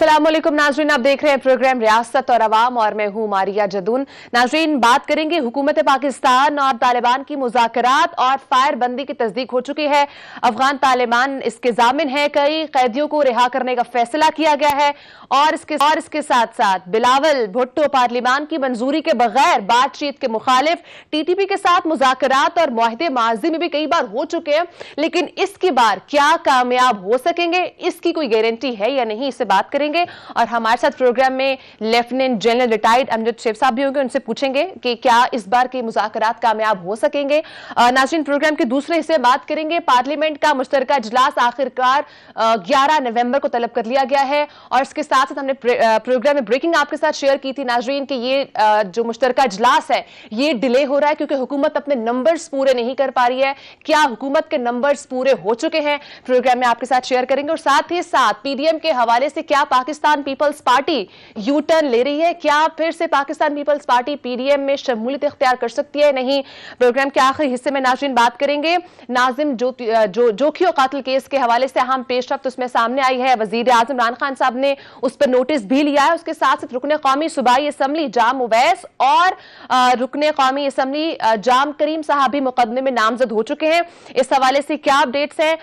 अस्सलाम वालेकुम नाजरीन, आप देख रहे हैं प्रोग्राम रियासत और अवाम और मैं हूं मारिया जदून। नाजरीन, बात करेंगे हुकूमत पाकिस्तान और तालिबान की मुज़ाकरात और फायर बंदी की तस्दीक हो चुकी है। अफगान तालिबान इसके जामिन है, कई कैदियों को रिहा करने का फैसला किया गया है और इसके साथ साथ बिलावल भुट्टो पार्लिमान की मंजूरी के बगैर बातचीत के मुखालिफ टीटीपी के साथ मुज़ाकरात और मुआहदे माजी में भी कई बार हो चुके हैं, लेकिन इसकी बार क्या कामयाब हो सकेंगे, इसकी कोई गारंटी है या नहीं, इससे बात करेंगे। और हमारे साथ प्रोग्राम में lieutenant general retired Amjad Sheikh sahab भी होंगे, उनसे पूछेंगे कि क्या इस बार के मुज़ाकरात कामयाब हो सकेंगे। नाज़रीन, प्रोग्राम के दूसरे हिस्से में बात करेंगे पार्लियामेंट का मुश्तरका इजलास आखिरकार 11 नवंबर को तलब कर लिया गया है और इसके साथ साथ हमने प्रोग्राम में ब्रेकिंग आपके साथ शेयर की थी नाज़रीन कि ये जो मुश्तरका इजलास है ये डिले हो रहा है क्योंकि हुकूमत अपने नंबर्स पूरे नहीं कर पा रही है। क्या हुकूमत के नंबर्स पूरे हो चुके हैं, प्रोग्राम में आपके साथ शेयर करेंगे। और साथ ही साथ पीडीएम के हवाले से क्या Pakistan Peoples Party U turn ले रही है, क्या फिर से पाकिस्तान पीपल्स पार्टी पीडीएम में शमूलियत इख्तियार कर सकती है, नहीं। प्रोग्राम के आखिरी हिस्से में नाज़रीन बात करेंगे नाजिम जोखियो कातिल केस के हवाले से अहम पेशरफ्त उसमें सामने आई है। वजीर आजम इमरान खान साहब ने उस पर नोटिस भी लिया है। उसके साथ साथ रुकने कौमी सूबाई असम्बली जाम उवैस और रुकने कौमी असम्बली जाम करीम साहब भी मुकदमे में नामजद हो चुके हैं। इस हवाले से क्या अपडेट्स हैं,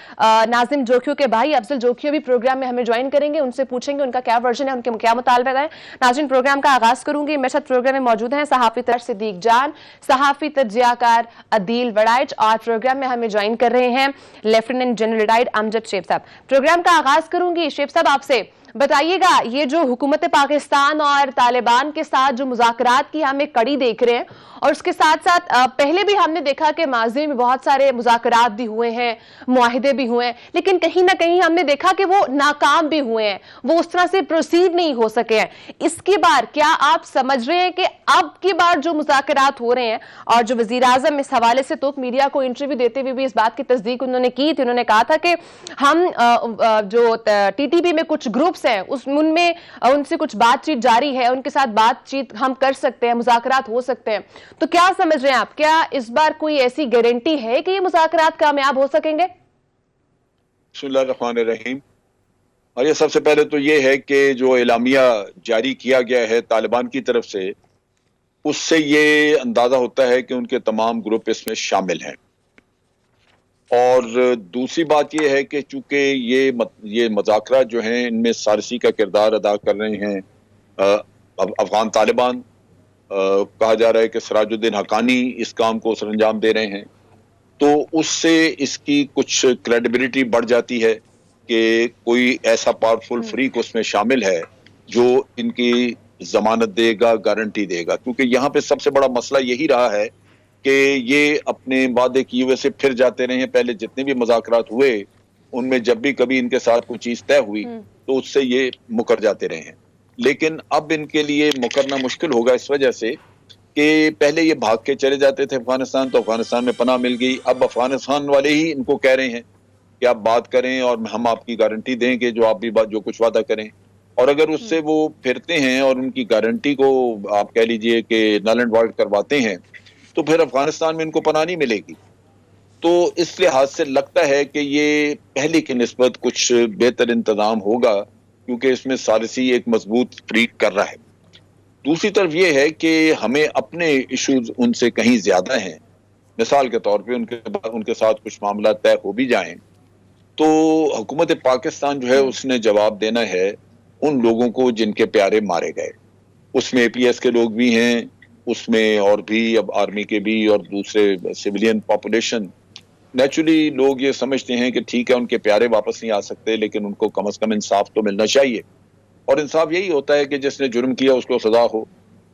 नाजिम जोखियो के भाई अफजल जोखियो भी प्रोग्राम में हमें ज्वाइन करेंगे, उनसे पूछेंगे उनका क्या वर्जन है, उनके क्या मुतालबा है। नाज़रीन, प्रोग्राम का आगाज करूंगी। मेरे साथ प्रोग्राम में मौजूद हैं सहाफी सिद्दीक जान, सहाफी तज्जियाकार अदील वड़ाइच और प्रोग्राम में हमें ज्वाइन कर रहे हैं lieutenant general retired Amjad Sheikh sahab. Program का आगाज करूंगी शेख साहब आपसे, बताइएगा ये जो हुकूमत पाकिस्तान और तालिबान के साथ जो मुज़ाकरात की हम एक कड़ी देख रहे हैं और उसके साथ साथ पहले भी हमने देखा कि माजी में बहुत सारे मुज़ाकरात भी हुए हैं, मुआहिदे भी हुए हैं, लेकिन कहीं ना कहीं हमने देखा कि वो नाकाम भी हुए हैं, वो उस तरह से प्रोसीड नहीं हो सके हैं। इसकी बार क्या आप समझ रहे हैं कि अब की बार जो मुज़ाकरात हो रहे हैं, और जो वज़ीर आज़म इस हवाले से तो मीडिया को इंटरव्यू देते हुए भी इस बात की तस्दीक उन्होंने की थी, उन्होंने कहा था कि हम जो टीटीपी में कुछ ग्रुप्स हैं उनमें उनसे कुछ बातचीत जारी है, उनके साथ बातचीत हम कर सकते हैं, मुज़ाकरात हो सकते हैं। तो क्या समझ रहे हैं आप, क्या इस बार कोई ऐसी गारंटी है कि ये मुज़ाकरात कामयाब हो सकेंगे? बिस्मिल्लाहिर्रहमानिर्रहीम। और ये सबसे पहले तो ये है कि जो एलामिया जारी किया गया है तालिबान की तरफ से, उससे ये अंदाजा होता है कि उनके तमाम ग्रुप इसमें शामिल हैं। और दूसरी बात यह है कि चूंकि ये मुज़ाकरात जो हैं इनमें सारसी का किरदार अदा कर रहे हैं अफगान तालिबान, कहा जा रहा है कि सिराजुद्दीन हक्कानी इस काम को सरअंजाम दे रहे हैं, तो उससे इसकी कुछ क्रेडिबिलिटी बढ़ जाती है कि कोई ऐसा पावरफुल फ्रीक उसमें शामिल है जो इनकी जमानत देगा, गारंटी देगा। क्योंकि यहाँ पे सबसे बड़ा मसला यही रहा है कि ये अपने वादे किए हुए से फिर जाते रहे हैं। पहले जितने भी मुज़ाकरात हुए उनमें जब भी कभी इनके साथ कोई चीज तय हुई तो उससे ये मुकर जाते रहे हैं, लेकिन अब इनके लिए मुकरना मुश्किल होगा इस वजह से कि पहले ये भाग के चले जाते थे अफगानिस्तान, तो अफगानिस्तान में पनाह मिल गई। अब अफगानिस्तान वाले ही इनको कह रहे हैं कि आप बात करें और हम आपकी गारंटी देंगे जो आप भी बात जो कुछ वादा करें। और अगर उससे वो फिरते हैं और उनकी गारंटी को आप कह लीजिए कि नल एंड वॉइड करवाते हैं, तो फिर अफगानिस्तान में इनको पनाह नहीं मिलेगी। तो इस लिहाज से लगता है कि ये पहले की निस्बत कुछ बेहतर इंतजाम होगा, क्योंकि इसमें सारसी एक मजबूत फ्रीक कर रहा है। दूसरी तरफ ये है कि हमें अपने इश्यूज उनसे कहीं ज्यादा हैं। मिसाल के तौर पे उनके साथ कुछ मामला तय हो भी जाएं तो हुकूमत पाकिस्तान जो है उसने जवाब देना है उन लोगों को जिनके प्यारे मारे गए। उसमें एपीएस के लोग भी हैं, उसमें और भी अब आर्मी के भी और दूसरे सिविलियन पॉपुलेशन। नेचुरली लोग ये समझते हैं कि ठीक है उनके प्यारे वापस नहीं आ सकते, लेकिन उनको कम से कम इंसाफ तो मिलना चाहिए। और इंसाफ यही होता है कि जिसने जुर्म किया उसको सजा हो।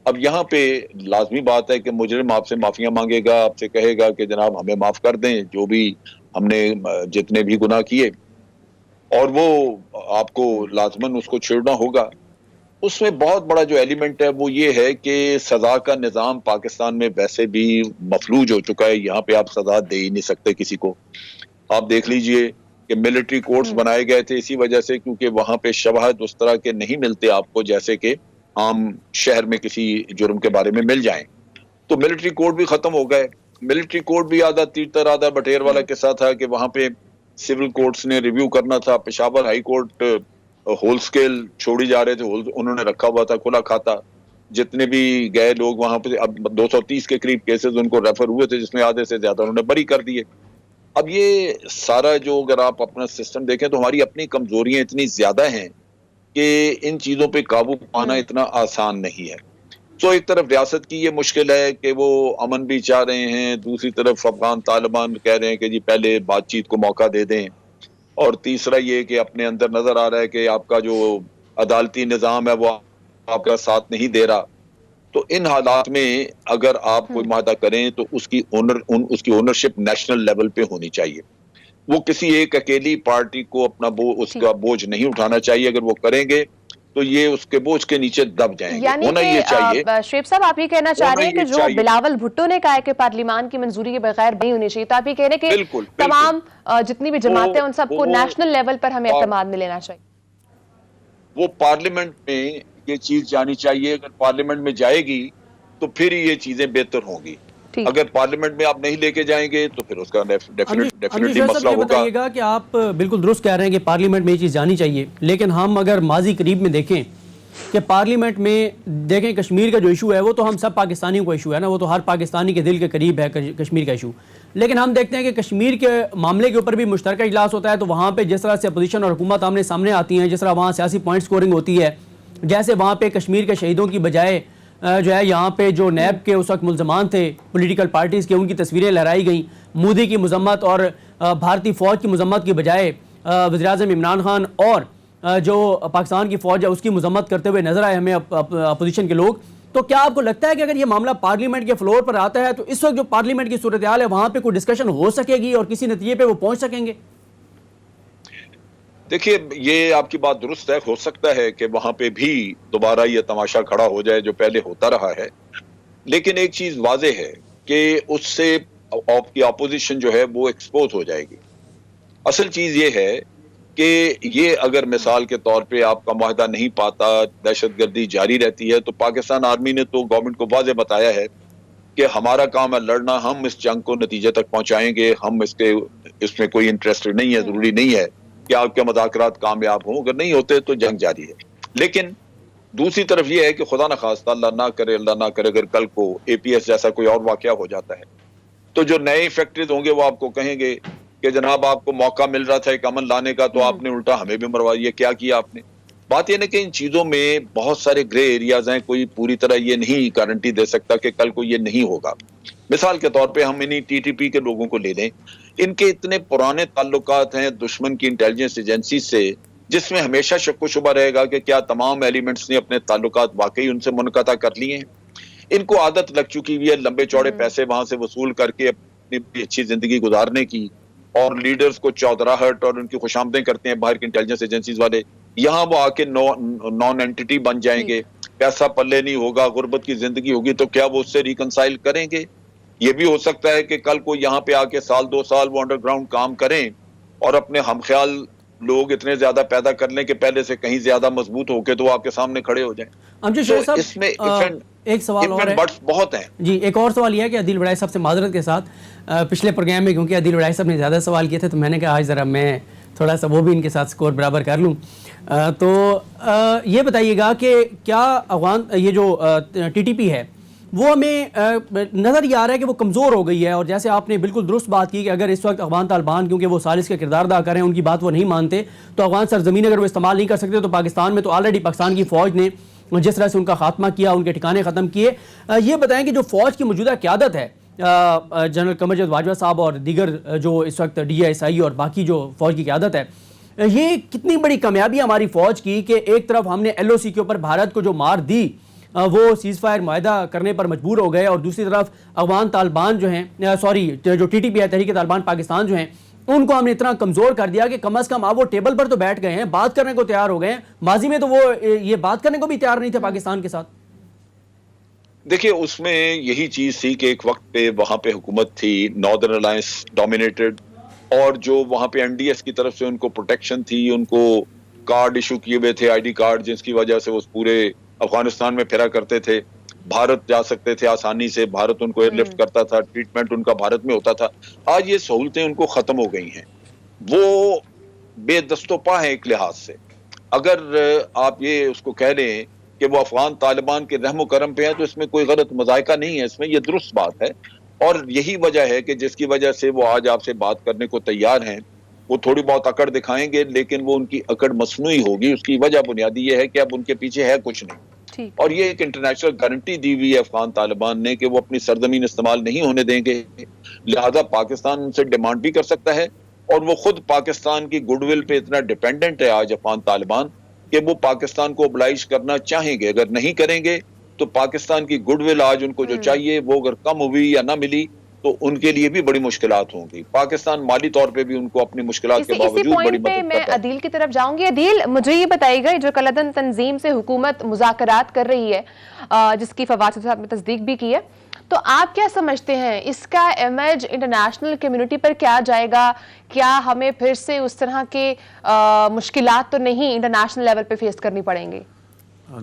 अब यहाँ पे लाजमी बात है कि मुजरिम आपसे माफिया मांगेगा, आपसे कहेगा कि जनाब हमें माफ कर दें जो भी हमने जितने भी गुनाह किए, और वो आपको लाजमन उसको छेड़ना होगा। उसमें बहुत बड़ा जो एलिमेंट है वो ये है कि सजा का निज़ाम पाकिस्तान में वैसे भी मफलूज हो चुका है। यहाँ पे आप सजा दे ही नहीं सकते किसी को। आप देख लीजिए कि मिलिट्री कोर्ट्स बनाए गए थे इसी वजह से, क्योंकि वहां पे शवाहद उस तरह के नहीं मिलते आपको जैसे कि आम शहर में किसी जुर्म के बारे में मिल जाएं। तो मिलिट्री कोर्ट भी खत्म हो गए। मिलिट्री कोर्ट भी आधा तीतर आधा बटेर वाला किस्सा था कि वहां पे सिविल कोर्ट्स ने रिव्यू करना था। Peshawar high court whole scale छोड़ी जा रहे थे, उन्होंने रखा हुआ था खुला खाता। जितने भी गए लोग वहां पे, अब 230 के करीब केसेस उनको रेफर हुए थे, जिसमें आधे से ज्यादा उन्होंने बरी कर दिए। अब ये सारा जो अगर आप अपना सिस्टम देखें तो हमारी अपनी कमजोरियां इतनी ज्यादा हैं कि इन चीजों पे काबू पाना इतना आसान नहीं है। तो एक तरफ रियासत की ये मुश्किल है कि वो अमन भी चाह रहे हैं, दूसरी तरफ अफगान तालिबान कह रहे हैं कि जी पहले बातचीत को मौका दे दें, और तीसरा ये कि अपने अंदर नजर आ रहा है कि आपका जो अदालती निजाम है वो आपका साथ नहीं दे रहा। तो इन हालात में अगर आप कोई माहदा करें तो उसकी ओनरशिप नेशनल लेवल पे होनी चाहिए। वो किसी एक अकेली पार्टी को अपना उसका बोझ नहीं उठाना चाहिए। अगर वो करेंगे तो ये उसके बोझ के नीचे दब जाएंगे। यानी होना ये चाहिए, श्रेफ साहब आप ये कहना चाह रहे हैं कि जो चाहिए। बिलावल भुट्टो ने कहा है कि पार्लियामान की मंजूरी के बगैर नहीं होनी चाहिए, तो आप ये कह रहे हैं कि बिल्कुल, तमाम जितनी भी जमातें उन सबको वो नेशनल लेवल पर हमें एतमाद में लेना चाहिए। वो पार्लियामेंट में ये चीज जानी चाहिए। अगर पार्लियामेंट में जाएगी तो फिर ये चीजें बेहतर होंगी। अगर पार्लियामेंट में आप नहीं लेके जाएंगे तो फिर उसका डेफिनेटली मसला होगा। बताइएगा कि आप बिल्कुल दुरुस्त कह रहे हैं कि पार्लियामेंट में ये चीज़ जानी चाहिए, लेकिन हम अगर माजी करीब में देखें कि पार्लियामेंट में देखें कश्मीर का जो इशू है वो तो हम सब पाकिस्तानियों का इशू है ना, वो तो हर पाकिस्तानी के दिल के करीब है कश्मीर का इशू। लेकिन हम देखते हैं कि कश्मीर के मामले के ऊपर भी मुश्तरका इजलास होता है, तो वहाँ पे जिस तरह से अपोजिशन और हुकूमत आमने सामने आती हैं, जिस तरह वहाँ सियासी पॉइंट स्कोरिंग होती है, जैसे वहाँ पे कश्मीर के शहीदों की बजाय जो है यहाँ पे जो नैब के उस वक्त मुल्ज़मान थे पॉलिटिकल पार्टीज़ के, उनकी तस्वीरें लहराई गई। मोदी की मजम्मत और भारतीय फ़ौज की मजम्मत की बजाय वज़ीर-ए-आज़म इमरान खान और जो पाकिस्तान की फ़ौज है उसकी मजम्मत करते हुए नजर आए हमें अपोजिशन के लोग। तो क्या आपको लगता है कि अगर ये मामला पार्लियामेंट के फ्लोर पर आता है तो इस वक्त जो पार्लियामेंट की सूरत हाल है वहाँ पर कोई डिस्कशन हो सकेगी और किसी नतीजे पर वो पहुँच सकेंगे? देखिए, ये आपकी बात दुरुस्त है। हो सकता है कि वहां पे भी दोबारा ये तमाशा खड़ा हो जाए जो पहले होता रहा है, लेकिन एक चीज वाजे है कि उससे आपकी अपोजिशन जो है वो एक्सपोज हो जाएगी। असल चीज ये है कि ये अगर मिसाल के तौर पे आपका मुआहदा नहीं पाता, दहशतगर्दी जारी रहती है, तो पाकिस्तान आर्मी ने तो गवर्नमेंट को वाजे बताया है कि हमारा काम है लड़ना, हम इस जंग को नतीजे तक पहुंचाएंगे, हम इसमें कोई इंटरेस्टेड नहीं है। जरूरी नहीं है कि आपके मुज़ाकरात कामयाब हों, अगर नहीं होते तो जंग जारी है। लेकिन दूसरी तरफ यह है कि खुदा न खास्ता, अल्लाह ना करे, अगर कल को APS जैसा कोई और वाकया हो जाता है तो जो नए फैक्ट्रीज होंगे वो आपको कहेंगे कि जनाब आपको मौका मिल रहा था एक अमन लाने का, तो आपने उल्टा हमें भी मरवा दिया, क्या किया आपने। बात यह है कि इन चीजों में बहुत सारे ग्रे एरियाज हैं, कोई पूरी तरह ये नहीं गारंटी दे सकता कि कल को ये नहीं होगा। मिसाल के तौर पे हम इन्हीं TTP के लोगों को ले लें, इनके इतने पुराने ताल्लुकात हैं दुश्मन की इंटेलिजेंस एजेंसी से, जिसमें हमेशा शक शुबा रहेगा कि क्या तमाम एलिमेंट्स ने अपने ताल्लुकात वाकई उनसे मुनक़ता कर लिए हैं। इनको आदत लग चुकी हुई है लंबे चौड़े पैसे वहां से वसूल करके अपनी अच्छी जिंदगी गुजारने की, और लीडर्स को चौधराहट और उनकी खुशामदें करते हैं बाहर की इंटेलिजेंस एजेंसीज वाले। यहाँ वो आके नॉन एंटिटी बन जाएंगे, पैसा पल्ले नहीं होगा, गुर्बत की जिंदगी होगी, तो क्या वो उससे रिकंसाइल करेंगे? ये भी हो सकता है कि कल को यहाँ पे आके साल 2 साल वो अंडरग्राउंड काम करें और अपने हमख्याल लोग इतने ज्यादा पैदा कर लें कि पहले से कहीं ज्यादा मजबूत होके तो वो आपके सामने खड़े हो जाएं। तो इसमें एक सवाल और है, बहुत हैं जी। एक और सवाल यह है कि अदील वड़ाई साहब से माजरत के साथ पिछले प्रोग्राम में क्योंकि अदील वड़ाई साहब ने ज़्यादा सवाल किए थे तो मैंने कहा आज ज़रा मैं थोड़ा सा वो भी इनके साथ स्कोर बराबर कर लूँ। तो ये बताइएगा कि क्या अफगान ये जो TTP है वो हमें नज़र ये आ रहा है कि वो कमज़ोर हो गई है, और जैसे आपने बिल्कुल दुरुस्त बात की कि अगर इस वक्त अफगान तालिबान क्योंकि वो सालिस का किरदार अदा करें, उनकी बात वो नहीं मानते, तो अफगान सरजमीन अगर वो इस्तेमाल नहीं कर सकते तो पाकिस्तान में तो ऑलरेडी पाकिस्तान की फ़ौज ने जिस तरह से उनका खात्मा किया, उनके ठिकाने ख़त्म किए। ये बताएं कि जो फ़ौज की मौजूदा क़यादत है जनरल कमर बाजवा साहब और दीगर जो इस वक्त DISI और बाकी जो फ़ौज की क़यादत है, ये कितनी बड़ी कामयाबी हमारी फ़ौज की कि एक तरफ हमने LOC के ऊपर भारत को जो मार दी वो सीज़ फायर मुआहदा करने पर मजबूर हो गए, और दूसरी तरफ अफगान तालिबान जो हैं जो TTP है तहरीक तालिबान पाकिस्तान जो हैं उनको हमने इतना कमज़ोर कर दिया कि कम अज़ कम आप वो टेबल पर तो बैठ गए हैं, बात करने को तैयार हो गए हैं। माजी में तो वो ये बात करने को भी तैयार नहीं थे पाकिस्तान के साथ। देखिए, उसमें यही चीज थी कि एक वक्त पे वहां पे हुकूमत थी नॉर्दर्न अलायंस डोमिनेटेड, और जो वहां पे NDS की तरफ से उनको प्रोटेक्शन थी, उनको कार्ड इशू किए हुए थे, ID कार्ड, जिसकी वजह से वो पूरे अफगानिस्तान में फिरा करते थे, भारत जा सकते थे आसानी से, भारत उनको एयरलिफ्ट करता था, ट्रीटमेंट उनका भारत में होता था। आज ये सहूलतें उनको खत्म हो गई हैं, वो बेदस्तोपा है एक लिहाज से। अगर आप ये उसको कह लें कि वो अफगान तालिबान के रहमो करम पे है, तो इसमें कोई गलत मजायका नहीं है, इसमें ये दुरुस्त बात है। और यही वजह है कि जिसकी वजह से वो आज आपसे बात करने को तैयार हैं। वो थोड़ी बहुत अकड़ दिखाएंगे, लेकिन वो उनकी अकड़ मसनूई होगी। उसकी वजह बुनियादी ये है कि अब उनके पीछे है कुछ नहीं, ठीक। और ये एक इंटरनेशनल गारंटी दी हुई है अफगान तालिबान ने कि वो अपनी सरजमीन इस्तेमाल नहीं होने देंगे। लिहाजा पाकिस्तान उनसे डिमांड भी कर सकता है, और वो खुद पाकिस्तान की गुडविल पे इतना डिपेंडेंट है आज अफगान तालिबान कि वो पाकिस्तान को ओब्लाइज करना चाहेंगे। अगर नहीं करेंगे तो पाकिस्तान की गुडविल आज उनको जो चाहिए वो अगर कम हुई या ना मिली तो उनके लिए भी बड़ी मुश्किलात होंगी। पाकिस्तान माली तौर पे भी उनको अपनी मुश्किलात के इसी बावजूद बड़ी पॉइंट पे मदद मैं करता है। अदील की तरफ जाऊंगी। अदील, मुझे ये बताइएगा, जो कलअदन तंजीम से हुकूमत मुज़ाकरात कर रही है, जिसकी फवाद साहब ने तस्दीक भी की है, तो आप क्या समझते हैं इसका इमेज इंटरनेशनल कम्युनिटी पर क्या जाएगा? क्या हमें फिर से उस तरह के मुश्किलात तो नहीं इंटरनेशनल लेवल पे फेस करनी पड़ेंगी?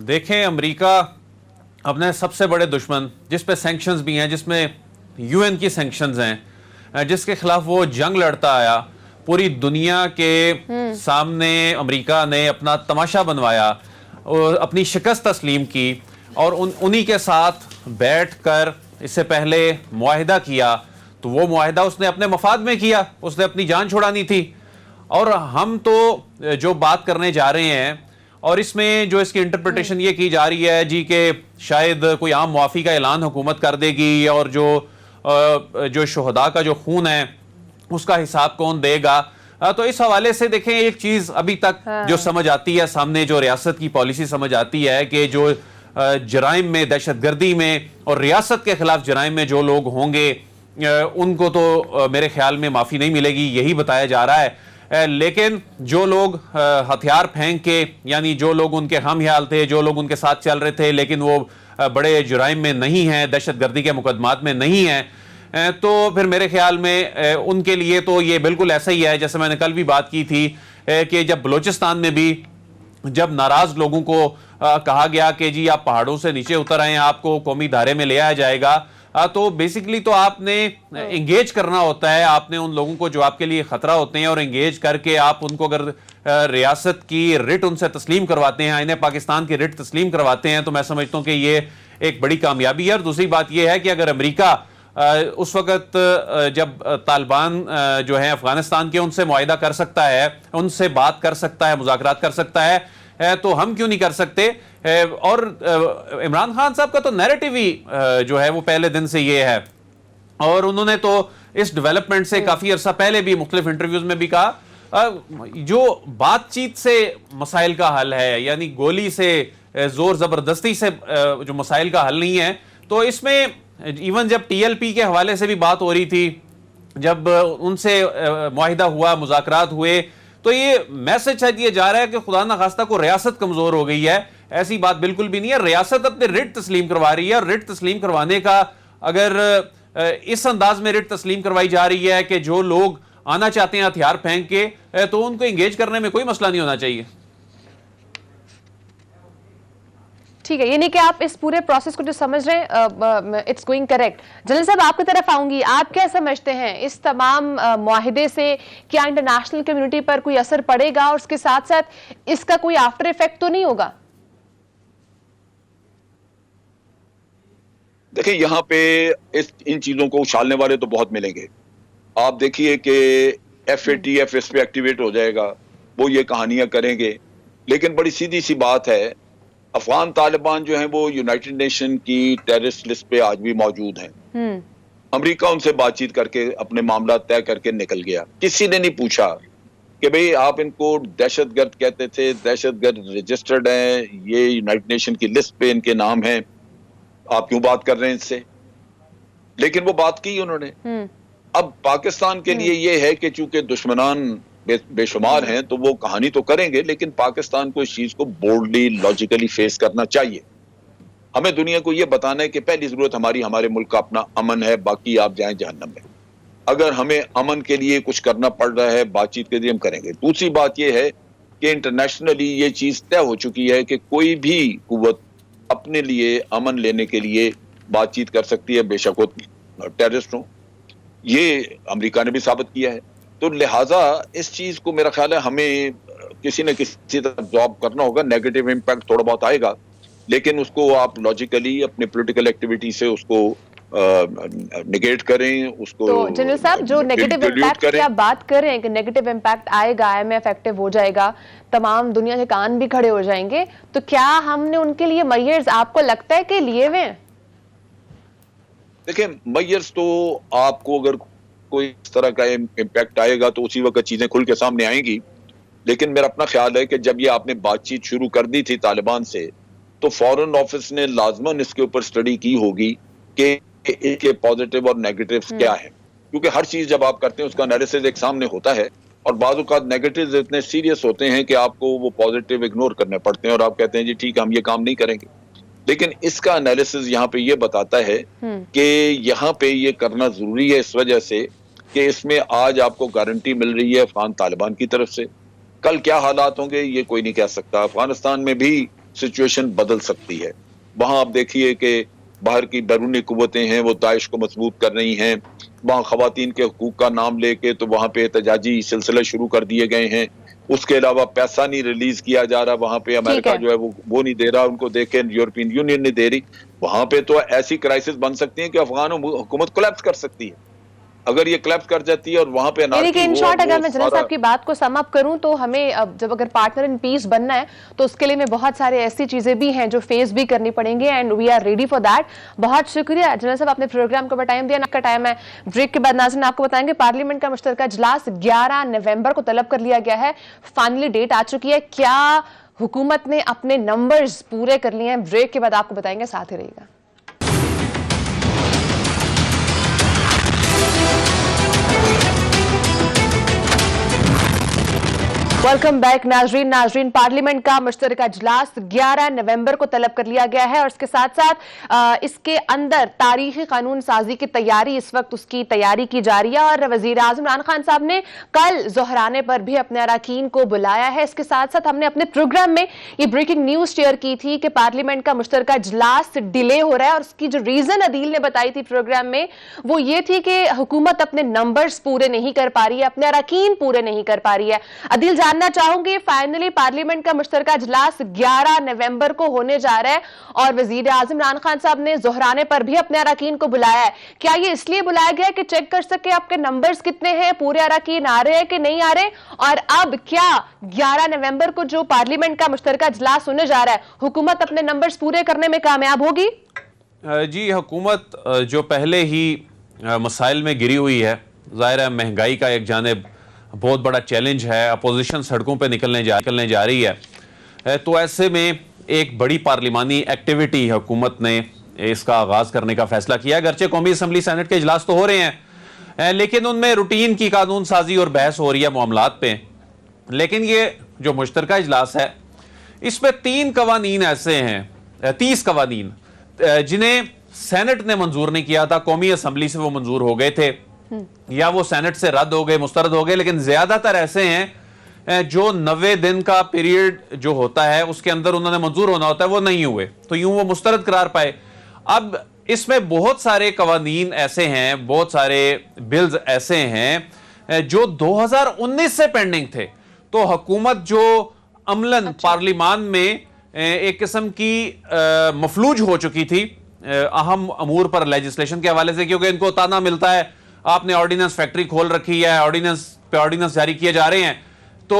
देखें, अमेरिका अपने सबसे बड़े दुश्मन, जिस पे सैंक्शंस भी हैं, जिसमें यूएन की सैंक्शंस हैं, जिसके खिलाफ वो जंग लड़ता आया, पूरी दुनिया के सामने अमेरिका ने अपना तमाशा बनवाया और अपनी शिकस्त तस्लीम की, और उन्हीं के साथ बैठकर इससे पहले मुआहिदा किया। तो वो मुआहिदा उसने अपने मफाद में किया, उसने अपनी जान छुड़ानी थी। और हम तो जो बात करने जा रहे हैं, और इसमें जो इसकी इंटरप्रिटेशन ये की जा रही है जी कि शायद कोई आम मुआफ़ी का ऐलान हुकूमत कर देगी, और जो शुहदा का जो खून है उसका हिसाब कौन देगा। तो इस हवाले से देखें, एक चीज़ अभी तक जो समझ आती है सामने, जो रियासत की पॉलिसी समझ आती है कि जो जराइम में, दहशतगर्दी में और रियासत के खिलाफ जराइम में जो लोग होंगे उनको तो मेरे ख्याल में माफ़ी नहीं मिलेगी, यही बताया जा रहा है। लेकिन जो लोग हथियार फेंक के, यानी जो लोग उनके हमयाल थे, जो लोग उनके साथ चल रहे थे लेकिन वो बड़े जुराइम में नहीं हैं, दहशतगर्दी के मुकदमात में नहीं हैं, तो फिर मेरे ख्याल में उनके लिए तो ये बिल्कुल ऐसा ही है जैसे मैंने कल भी बात की थी कि जब बलूचिस्तान में भी जब नाराज लोगों को कहा गया कि जी आप पहाड़ों से नीचे उतर आए, आपको कौमी धारे में ले आया जाएगा, तो बेसिकली तो आपने इंगेज करना होता है, आपने उन लोगों को जो आपके लिए खतरा होते हैं, और इंगेज करके आप उनको अगर रियासत की रिट उनसे तस्लीम करवाते हैं, आईने पाकिस्तान की रिट तस्लीम करवाते हैं, तो मैं समझता हूं कि ये एक बड़ी कामयाबी है। और दूसरी बात यह है कि अगर अमेरिका उस वक्त जब तालिबान जो है अफगानिस्तान के, उनसे मुआहिदा कर सकता है, उनसे बात कर सकता है, मुज़ाकरात कर सकता है, तो हम क्यों नहीं कर सकते। और इमरान खान साहब का तो नैरेटिव ही जो है वो पहले दिन से ये है, और उन्होंने तो इस डेवलपमेंट से काफी अरसा पहले भी मुख्तलिफ इंटरव्यूज में भी कहा जो बातचीत से मसाइल का हल है, यानी गोली से, जोर जबरदस्ती से जो मसाइल का हल नहीं है। तो इसमें इवन जब टीएलपी के हवाले से भी बात हो रही थी, जब उनसे मुआहिदा हुआ, मुज़ाकरात हुए, तो ये मैसेज शायद ये जा रहा है कि खुदा ना खास्ता को रियासत कमजोर हो गई है। ऐसी बात बिल्कुल भी नहीं है, रियासत अपने रिट तस्लीम करवा रही है, और रिट तस्लीम करवाने का अगर इस अंदाज में रिट तस्लीम करवाई जा रही है कि जो लोग आना चाहते हैं हथियार फेंक के, तो उनको इंगेज करने में कोई मसला नहीं होना चाहिए। ठीक है, यानी कि आप इस पूरे प्रोसेस को जो समझ रहे हैं, इट्स गोइंग करेक्ट। जनरल साहब, आपकी तरफ आऊंगी, आप क्या समझते हैं इस तमाम मुआहिदे से क्या इंटरनेशनल कम्युनिटी पर कोई असर पड़ेगा, और उसके साथ साथ इसका कोई आफ्टर इफेक्ट तो नहीं होगा? देखिए, यहाँ पे इन चीजों को उछालने वाले तो बहुत मिलेंगे। आप देखिए कि FATF इस पे एक्टिवेट हो जाएगा, वो ये कहानियां करेंगे, लेकिन बड़ी सीधी सी बात है, अफगान तालिबान जो हैं वो यूनाइटेड नेशन की टेररिस्ट लिस्ट पे आज भी मौजूद हैं। अमेरिका उनसे बातचीत करके अपने मामला तय करके निकल गया। किसी ने नहीं पूछा कि भाई आप इनको दहशतगर्द कहते थे, दहशतगर्द रजिस्टर्ड हैं, ये यूनाइटेड नेशन की लिस्ट पे इनके नाम हैं, आप क्यों बात कर रहे हैं इससे। लेकिन वो बात की उन्होंने। अब पाकिस्तान के लिए ये है कि चूंकि दुश्मनान बेशुमार हैं तो वो कहानी तो करेंगे, लेकिन पाकिस्तान को इस चीज को बोल्डली, लॉजिकली फेस करना चाहिए। हमें दुनिया को ये बताना है कि पहली जरूरत हमारे मुल्क का अपना अमन है, बाकी आप जाएं जहन्नम में। अगर हमें अमन के लिए कुछ करना पड़ रहा है, बातचीत के लिए हम करेंगे। दूसरी बात यह है कि इंटरनेशनली ये चीज तय हो चुकी है कि कोई भी कुव्वत अपने लिए अमन लेने के लिए बातचीत कर सकती है, बेशक वो टेररिस्ट हो। ये अमेरिका ने भी साबित किया है। तो लिहाजा इस चीज को मेरा ख्याल है हमें किसी न किसी तरह अब्सॉर्ब करना होगा। नेगेटिव इम्पैक्ट थोड़ा बहुत आएगा, लेकिन उसको आप लॉजिकली अपने पॉलिटिकल एक्टिविटी से उसको निगेट करें, उसको तो जनरल साहब, जो नेगेटिव dilute इम्पैक्ट की करें। आप बात कर रहे हैं कि नेगेटिव इम्पैक्ट आएगा, IMF एक्टिव हो जाएगा, तमाम दुनिया के कान भी खड़े हो जाएंगे, तो क्या हमने उनके लिए मेजर्स आपको लगता है कि लिए हुए हैं? देखिए, मेजर्स तो आपको अगर कोई इस तरह का इम्पैक्ट आएगा तो उसी वक्त चीजें खुल के सामने आएंगी। लेकिन मेरा अपना ख्याल है कि जब ये आपने बातचीत शुरू कर दी थी तालिबान से, तो फॉरेन ऑफिस ने लाजमन इसके ऊपर स्टडी की होगी कि इसके पॉजिटिव और नेगेटिव्स क्या है, क्योंकि हर चीज जब आप करते हैं उसका एनालिसिस एक सामने होता है, और बाज़ औक़ात नेगेटिव्स इतने सीरियस होते हैं कि आपको वो पॉजिटिव इग्नोर करने पड़ते हैं और आप कहते हैं जी ठीक है, हम ये काम नहीं करेंगे। लेकिन इसका एनालिसिस यहाँ पे ये बताता है कि यहाँ पे ये करना जरूरी है इस वजह से कि इसमें आज आपको गारंटी मिल रही है अफगान तालिबान की तरफ से। कल क्या हालात होंगे ये कोई नहीं कह सकता। अफगानिस्तान में भी सिचुएशन बदल सकती है। वहां आप देखिए कि बाहर की बैरूनी कुव्वतें हैं वो दाइश को मजबूत कर रही हैं। वहां खवातीन के हुकूक का नाम लेके तो वहां पे एहतजाजी सिलसिले शुरू कर दिए गए हैं। उसके अलावा पैसा नहीं रिलीज किया जा रहा, वहां पे अमेरिका जो है वो नहीं दे रहा उनको, देखे यूरोपियन यूनियन नहीं दे रही। वहां पे तो ऐसी क्राइसिस बन सकती है कि अफगान हुकूमत कोलैप्स कर सकती है अगर ये क्लैप्स कर जाती है और वहां पे इन शॉर्ट अगर मैं जनरल साहब की बात को सम अप करूं तो हमें अब जब अगर पार्टनर इन पीस बनना है तो उसके लिए में बहुत सारे ऐसी चीजें भी हैं जो फेस भी करनी पड़ेंगी, and we are ready for that. बहुत शुक्रिया जनरल साहब, आपने प्रोग्राम को टाइम दिया। आपका टाइम है ब्रेक के बाद नाज़रीन आपको बताएंगे पार्लियामेंट का मुश्तरका इजलास 11 नवंबर को तलब कर लिया गया है। फाइनली डेट आ चुकी है। क्या हुकूमत ने अपने नंबर्स पूरे कर लिए हैं? ब्रेक के बाद आपको बताएंगे, साथ ही रहिएगा। वेलकम बैक नाजरीन पार्लियामेंट का मुश्तरका इजलास 11 नवंबर को तलब कर लिया गया है और इसके साथ साथ इसके अंदर तारीखी कानून साजी की तैयारी, इस वक्त उसकी तैयारी की जा रही है और वजीर आजम इमरान खान साहब ने कल जोहराने पर भी अपने अरकान को बुलाया है। इसके साथ साथ हमने अपने प्रोग्राम में ये ब्रेकिंग न्यूज शेयर की थी कि पार्लियामेंट का मुश्तरका इजलास डिले हो रहा है और उसकी जो रीजन अदील ने बताई थी प्रोग्राम में वो ये थी कि हुकूमत अपने नंबर्स पूरे नहीं कर पा रही है, अपने अरकान पूरे नहीं कर पा रही है। अदील, जानना चाहूंगी फाइनली पार्लियामेंट का मुश्तरका इजलास 11 नवंबर को होने जा रहा है और वजीर आजम इमरान खान साहब ने जोहराने पर भी अपने अरकान को बुलाया है। क्या ये इसलिए बुलाया गया कि चेक कर सके आपके नंबर्स कितने हैं, पूरे अरकान आ रहे हैं कि नहीं आ रहे? और अब क्या 11 नवंबर को जो पार्लियामेंट का मुश्तरका इजलास होने जा रहा है, हुकूमत अपने नंबर्स पूरे करने में कामयाब होगी? जी, हुकूमत जो पहले ही मसाइल में गिरी हुई है, ज़ाहिर है महंगाई का एक जानिब बहुत बड़ा चैलेंज है, अपोजिशन सड़कों पे निकलने जा रही है, तो ऐसे में एक बड़ी पार्लिमानी एक्टिविटी हुकूमत ने इसका आगाज़ करने का फैसला किया। अगरचे कौमी असम्बली सेनेट के इजलास तो हो रहे हैं लेकिन उनमें रूटीन की कानून साजी और बहस हो रही है मामलात पे। लेकिन ये जो मुश्तरका इजलास है इसमें 3 कवानीन ऐसे हैं, 30 कवानीन जिन्हें सेनेट ने मंजूर नहीं किया था, कौमी असम्बली से वो मंजूर हो गए थे या वो सेनेट से रद्द हो गए, मुस्तरद हो गए। लेकिन ज्यादातर ऐसे हैं जो 90 दिन का पीरियड जो होता है उसके अंदर उन्होंने मंजूर होना होता है, वो नहीं हुए, तो यूं वो मुस्तरद करार पाए। अब इसमें बहुत सारे कवानीन ऐसे हैं, बहुत सारे बिल्स ऐसे हैं जो 2019 से पेंडिंग थे। तो हुकूमत जो अमलन पार्लिमान में एक किस्म की मफलूज हो चुकी थी अहम अमूर पर लेजिस्लेशन के हवाले से, क्योंकि इनको ताना मिलता है आपने ऑर्डिनेंस फैक्ट्री खोल रखी है, ऑर्डिनेंस पे ऑर्डिनेंस जारी किए जा रहे हैं। तो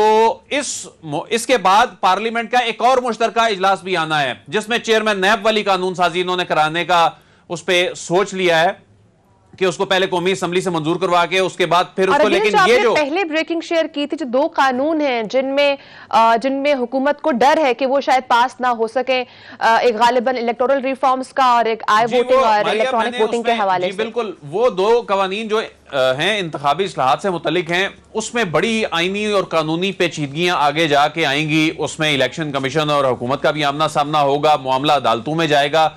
इसके बाद पार्लियामेंट का एक और मुश्तरका इजलास भी आना है जिसमें चेयरमैन नैब वाली कानून साजी इन्होंने कराने का उस पर सोच लिया है कि उसको पहले कौमी असम्बली से मंजूर करवा के उसके बाद फिर उसको। लेकिन ये जो पहले ब्रेकिंग शेयर की थी, जो 2 कानून हैं जिनमें हुकूमत को डर है कि वो शायद पास ना हो सके, एक गालिबन इलेक्टोरल रिफॉर्म्स का और एक आई वोटिंग और इलेक्ट्रॉनिक वोटिंग के हवाले से। बिल्कुल, वो 2 कवानीन जो हैं इंतखाबी इस्लाहात से मुतल्लिक हैं, उसमें बड़ी आईनी और कानूनी पेचीदगियां आगे जाके आएंगी। उसमें इलेक्शन कमीशन और हुकूमत का भी आमना सामना होगा, मामला अदालतों में जाएगा,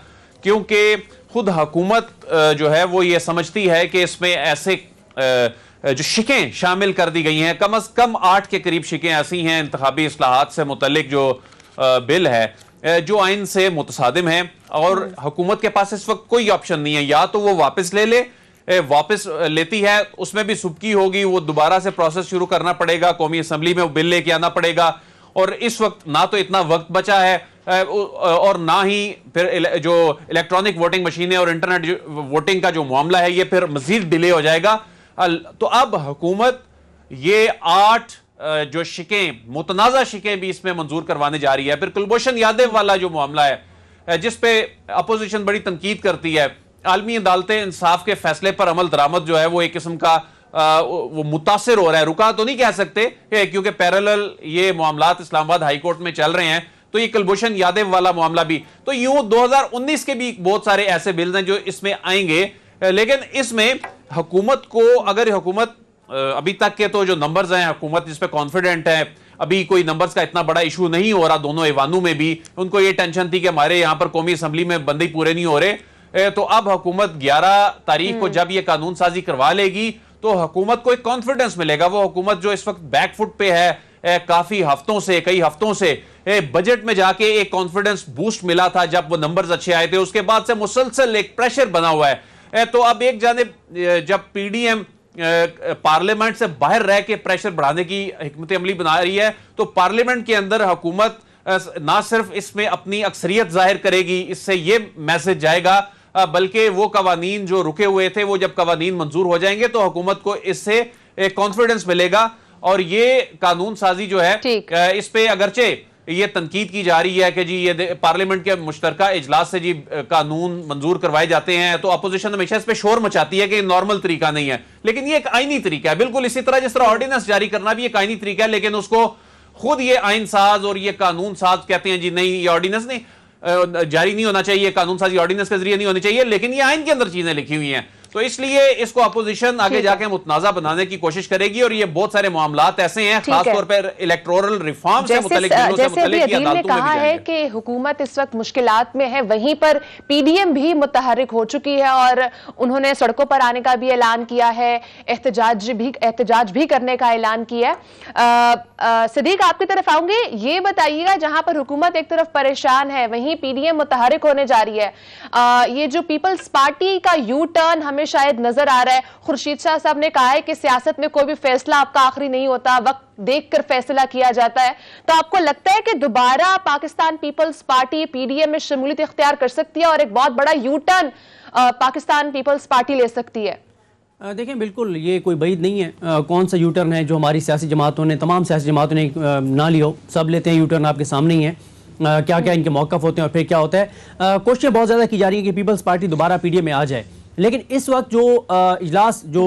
क्योंकि खुद हुकूमत जो है वो ये समझती है कि इसमें ऐसे जो शिकें शामिल कर दी गई हैं, कम से कम 8 के करीब शिकें ऐसी हैं इंतखाबी इस्लाहात से मुतल्लिक जो बिल है जो आइन से मुतसादिम है और हुकूमत के पास इस वक्त कोई ऑप्शन नहीं है, या तो वो वापस ले ले, वापस लेती है उसमें भी सुबकी होगी, वो दोबारा से प्रोसेस शुरू करना पड़ेगा, कौमी असम्बली में वो बिल लेके आना पड़ेगा और इस वक्त ना तो इतना वक्त बचा है और ना ही फिर जो इलेक्ट्रॉनिक वोटिंग मशीनें और इंटरनेट वोटिंग का जो मामला है ये फिर मजीद डिले हो जाएगा। तो अब हुकूमत ये 8 जो शिकें, मुतनाज़ा शिकें भी इसमें मंजूर करवाने जा रही है। फिर कुलभूषण यादव वाला जो मामला है जिस पे अपोजिशन बड़ी तनकीद करती है, आलमी अदालतें इंसाफ के फैसले पर अमल दरामद जो है वो एक किस्म का वो मुतासिर हो रहा है। रुका तो नहीं कह सकते क्योंकि पैरेलल ये मामलात इस्लामाबाद हाई कोर्ट में चल रहे हैं, तो ये कुलभूषण यादव वाला मामला भी। तो यूं 2019 के भी बहुत सारे ऐसे बिल्स हैं जो इसमें आएंगे, लेकिन इसमें हुकूमत को, अगर हुकूमत अभी तक के तो जो नंबर्स हैं हुकूमत जिस पे कॉन्फिडेंट है, अभी कोई नंबर्स का इतना बड़ा इशू नहीं हो रहा दोनों ऐवानों में भी। उनको ये टेंशन थी कि हमारे यहां पर कौमी असम्बली में बंदे पूरे नहीं हो रहे, तो अब हुकूमत 11 तारीख को जब ये कानून साजी करवा लेगी तो हुकूमत को एक कॉन्फिडेंस मिलेगा। वो हुकूमत जो इस वक्त बैकफुट पे है काफी हफ्तों से, कई हफ्तों से, बजट में जाके एक कॉन्फिडेंस बूस्ट मिला था जब वो नंबर्स अच्छे आए थे, उसके बाद से मुसलसल एक प्रेशर बना हुआ है। तो अब एक जानिब जब पीडीएम पार्लियामेंट से बाहर रह के प्रेशर बढ़ाने की हिकमत अमली बना रही है, तो पार्लियामेंट के अंदर हुकूमत ना सिर्फ इसमें अपनी अक्सरियत जाहिर करेगी, इससे ये मैसेज जाएगा, बल्कि वो कवानीन जो रुके हुए थे वो जब कवानीन मंजूर हो जाएंगे तो हुकूमत को इससे एक कॉन्फिडेंस मिलेगा। और ये कानून साजी जो है इस पे अगरचे ये तनकीद की जा रही है कि जी ये पार्लियामेंट के मुश्तरका इजलास से जी कानून मंजूर करवाए जाते हैं, तो अपोजिशन हमेशा इस पे शोर मचाती है कि नॉर्मल तरीका नहीं है, लेकिन ये एक आईनी तरीका है। बिल्कुल इसी तरह जिस तरह ऑर्डिनेंस जारी करना भी एक आईनी तरीका है, लेकिन उसको खुद ये आइन साज और ये कानून साज कहते हैं जी नहीं ये ऑर्डिनेंस नहीं जारी नहीं होना चाहिए, कानून साजी ऑर्डिनेंस के जरिए नहीं होनी चाहिए, लेकिन ये आइन के अंदर चीजें लिखी हुई हैं। तो इसलिए इसको अपोजिशन आगे जाके मुतनाज़ा बनाने की कोशिश करेगी और ये बहुत सारे मामलात ऐसे हैं खासतौर पर इलेक्टोरल रिफॉर्म से मुतालिक बिलों से मुतालिक की अदालतों में भी कहा है कि हुकूमत इस वक्त मुश्किलात में है, वहीं पर पीडीएम भी मुतहर्रिक हो चुकी है और उन्होंने सड़कों पर आने का भी ऐलान किया है, एहतजाज भी करने का ऐलान किया है। सिद्दीक आपकी तरफ आऊंगे, ये बताइएगा जहां पर हुकूमत एक तरफ परेशान है वहीं पीडीएम मुतहर्रिक होने जा रही है, ये जो पीपल्स पार्टी का यू टर्न हमें शायद नजर आ रहा है। खुर्शीद शाह साहब ने कहा है कि सियासत में कोई भी फैसला आपका आखिरी नहीं होता, वक्त देखकर फैसला किया जाता है। तो आपको लगता है कि दोबारा पाकिस्तान पीपल्स पार्टी पीडीएम में शमूलियत इख्तियार कर सकती है और एक बहुत बड़ा U turn Pakistan Peoples Party ले सकती है? देखें बिल्कुल ये कोई बईद नहीं है। कौन सा यू टर्न है जो हमारी सियासी जमातों ने, तमाम सियासी जमातों ने ना लिया हो, सब लेते हैं। यू टर्न आपके सामने ही है, क्या क्या इनके मौक़िफ़ होते हैं और फिर क्या होता है। कोशिशें बहुत ज़्यादा की जा रही है कि पीपल्स पार्टी दोबारा पीडीएम में आ जाए, लेकिन इस वक्त जो इजलास जो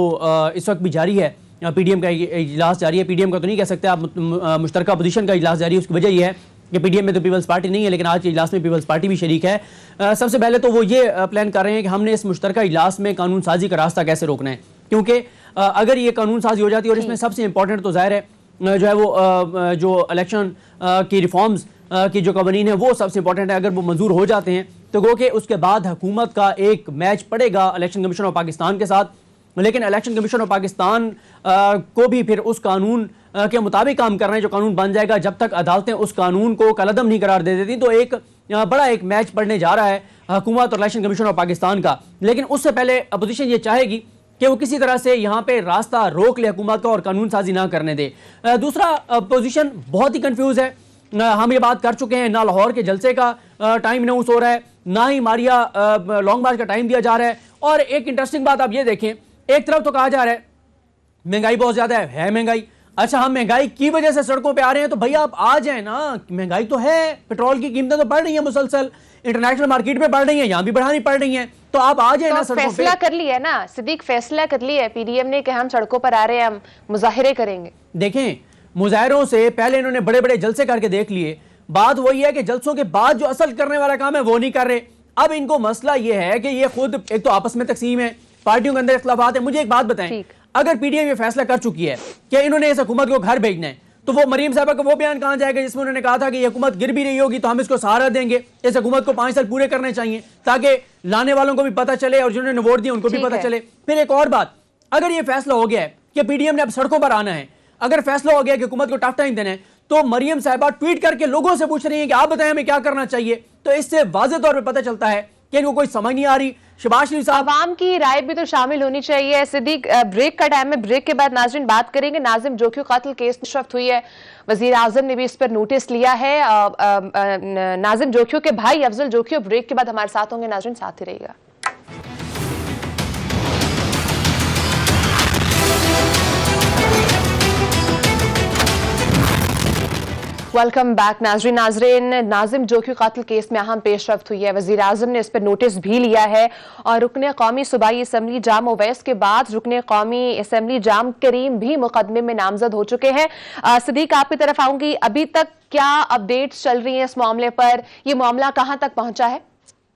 इस वक्त भी जारी है, पीडीएम का इजलास जारी है, पीडीएम का तो नहीं कह सकते आप, मुश्तरका अपोजिशन का इजलास जारी है। उसकी वजह यह है कि पीडीएम में तो पीपल्स पार्टी नहीं है, लेकिन आज के इजलास में पीपल्स पार्टी भी शरीक है। सबसे पहले तो वो ये प्लान कर रहे हैं कि हमने इस मुश्तरका इजलास में कानून साजी का रास्ता कैसे रोकना है, क्योंकि अगर ये कानून साजी हो जाती है और इसमें सबसे इंपॉर्टेंट तो ज़ाहिर है जो है वो जो इलेक्शन की रिफॉर्म्स की जो कवानीन है वो सबसे इंपॉर्टेंट है। अगर वो मंजूर हो जाते हैं तो गो कि उसके बाद हुकूमत का एक मैच पड़ेगा इलेक्शन कमीशन ऑफ पाकिस्तान के साथ, लेकिन इलेक्शन कमीशन ऑफ पाकिस्तान को भी फिर उस कानून के मुताबिक काम करना है जो कानून बन जाएगा। जब तक अदालतें उस कानून को कलअदम नहीं करार दे देती तो एक बड़ा एक मैच पड़ने जा रहा है हुकूमत और इलेक्शन कमीशन ऑफ पाकिस्तान का। लेकिन उससे पहले अपोजिशन ये चाहेगी कि वो किसी तरह से यहाँ पे रास्ता रोक ले हुकूमत का और कानून साजी ना करने दे। दूसरा, अपोजिशन बहुत ही कंफ्यूज है। हम ये बात कर चुके हैं, ना लाहौर के जलसे का टाइम अनाउंस हो रहा है, ना ही मारिया लॉन्ग मार्च का टाइम दिया जा रहा है। और एक इंटरेस्टिंग बात आप ये देखें, एक तरफ तो कहा जा रहा है महंगाई बहुत ज्यादा है महंगाई। अच्छा, हम महंगाई की वजह से सड़कों पे आ रहे हैं, तो भैया आप आ जाए ना, महंगाई तो है, पेट्रोल की कीमतें तो बढ़ रही है मुसलसल, इंटरनेशनल मार्केट पे बढ़ रही है, यहाँ भी बढ़ानी पड़ रही है, तो आप आ जाए ना सड़कों पे। फैसला कर लिया है ना सिद्दीक, फैसला कर लिया है पीडीएम ने कि हम सड़कों पर आ रहे हैं, हम मुजाहिरे करेंगे। देखें, मुजाहिरों से पहले इन्होंने बड़े बड़े जलसे करके देख लिए, बात वही है कि जलसों के बाद जो असल करने वाला काम है वो नहीं कर रहे। अब इनको मसला ये है कि ये खुद एक तो आपस में तकसीम है, पार्टियों के अंदर इख्तिलाफात है। मुझे एक बात बताएं, अगर पीडीएम ये फैसला कर चुकी है कि इन्होंने इस हुकूमत को घर भेजना है, तो वो मरीम साहबा का वो बयान कहां जाएगा जिसमें उन्होंने कहा था कि ये हुकूमत गिर भी रही होगी तो हम इसको सहारा देंगे, इस हुकूमत को 5 साल पूरे करने चाहिए ताकि लाने वालों को भी पता चले और जिन्होंने वोट दिए उनको भी पता चले। फिर एक और बात, अगर ये फैसला हो गया है कि पीडीएम ने अब सड़कों पर आना है, अगर फैसला हो गया कि हुकूमत को टफ टाइम देना है, तो मरियम साहिबा ट्वीट करके लोगों से पूछ रही हैं कि आप बताएं हमें क्या करना चाहिए। तो इससे वाज़ेह तौर पे पता चलता है कि इनको कोई समझ नहीं आ रही। शहबाज शरीफ साहब, आवाम की राय भी तो शामिल होनी चाहिए। सिद्दीक, ब्रेक का टाइम है, ब्रेक के बाद नाज़रीन बात करेंगे। नाजिम जोखियो कत्ल केस पेशरफ्त हुई है, वजीर आजम ने भी इस पर नोटिस लिया है। नाजिम जोखियो के भाई अफजल जोखियो ब्रेक के बाद हमारे साथ होंगे। नाजरीन साथ ही रहिएगा। वेलकम बैक नाजरीन। नाजिम जोखियो कत्ल केस में अहम पेशरफ्त हुई है। वजीर आजम ने इस पर नोटिस भी लिया है और रुकने कौमी सूबाई असम्बली जाम ओवैस के बाद रुकने कौमी असम्बली जाम करीम भी मुकदमे में नामजद हो चुके हैं। सिद्दीक, आपकी तरफ आऊंगी, अभी तक क्या अपडेट्स चल रही हैं इस मामले पर? ये मामला कहां तक पहुंचा है?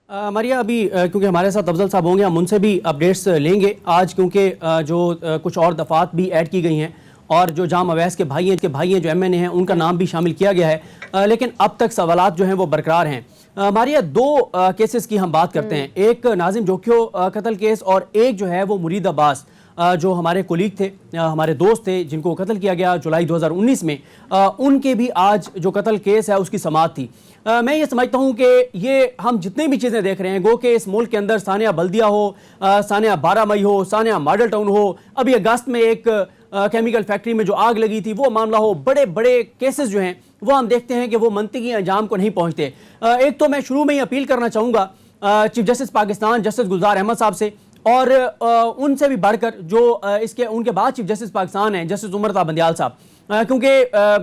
मरिया, अभी क्योंकि हमारे साथ अफजल साहब होंगे, हम उनसे भी अपडेट्स लेंगे आज, क्योंकि जो कुछ और दफात भी ऐड की गई हैं और जो जाम अवैस के भाई हैं जो MNA हैं, उनका नाम भी शामिल किया गया है। लेकिन अब तक सवालात जो हैं वो बरकरार हैं। मारिया, दो केसेस की हम बात करते हैं, एक नाजिम जोखियो कत्ल केस और एक जो है वो मुरीद अब्बास, जो हमारे कोलीग थे, हमारे दोस्त थे, जिनको कत्ल किया गया जुलाई 2019 में, उनके भी आज जो कत्ल केस है उसकी समाअत थी। मैं ये समझता हूँ कि ये हम जितनी भी चीज़ें देख रहे हैं, गो कि इस मुल्क के अंदर सानिया बल्दिया हो, सानिया 12 मई हो, सानिया मॉडल टाउन हो, अभी अगस्त में एक केमिकल फैक्ट्री में जो आग लगी थी वो मामला हो, बड़े बड़े केसेस जो हैं वो हम देखते हैं कि वो मंतकी अंजाम को नहीं पहुंचते। एक तो मैं शुरू में ही अपील करना चाहूँगा चीफ जस्टिस पाकिस्तान जस्टिस गुलजार अहमद साहब से, और उनसे भी बढ़कर जो इसके उनके बाद चीफ जस्टिस पाकिस्तान हैं जस्टिस उमर बंदियाल साहब, क्योंकि